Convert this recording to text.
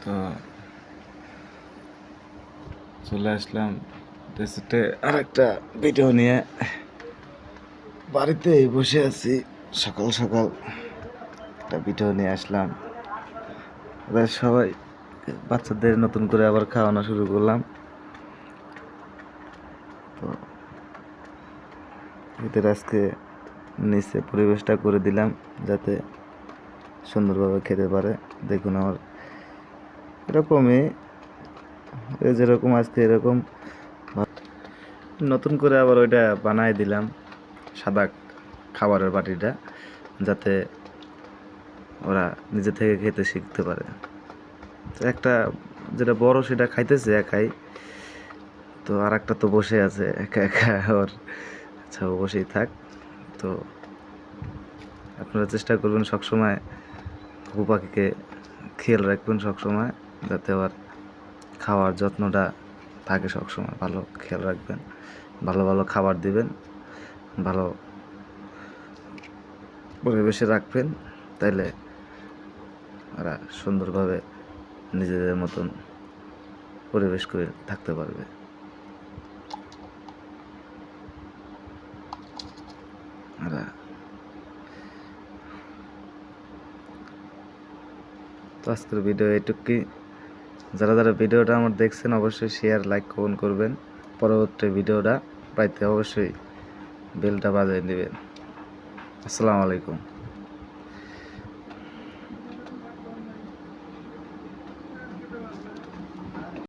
তো চলে আসলাম রেসিতে আর একটা ভিডিও নিয়ে। বাড়িতে বসে আছি, সকাল সকাল একটা ভিডিও নিয়ে আসলাম। এবার সবাই বাচ্চাদের নতুন করে আবার খাওয়ানো শুরু করলাম। তো এদের আজকে নিচে পরিবেশটা করে দিলাম যাতে সুন্দরভাবে খেতে পারে। দেখুন আমার এরকমই, যেরকম আজকে এরকম নতুন করে আবার ওইটা বানাই দিলাম, সাদা খাবারের বাটিটা, যাতে ওরা নিজে থেকে খেতে শিখতে পারে। তো একটা যেটা বড় সেটা খাইতেছে একাই, তো আর একটা তো বসে আছে একা একা। ওর আচ্ছা, ও বসেই থাক। তো আপনারা চেষ্টা করবেন সবসময় ঘুঘু পাখিকে খেয়াল রাখবেন সবসময়, যাতে ওর খাওয়ার যত্নটা থাকে সবসময়। ভালো খেয়াল রাখবেন, ভালো ভালো খাবার দিবেন, ভালো পরিবেশে রাখবেন, তাইলে ওরা সুন্দরভাবে নিজেদের মতন পরিবেশ করে থাকতে পারবে। ওরা তো আজকের ভিডিও এটুকুই। যারা যারা ভিডিওটা আমার দেখছেন অবশ্যই শেয়ার, লাইক, কমেন্ট করবেন। পরবর্তী ভিডিওটা পাইতে অবশ্যই বেলটা বাজিয়ে নেবেন। আসসালামু আলাইকুম।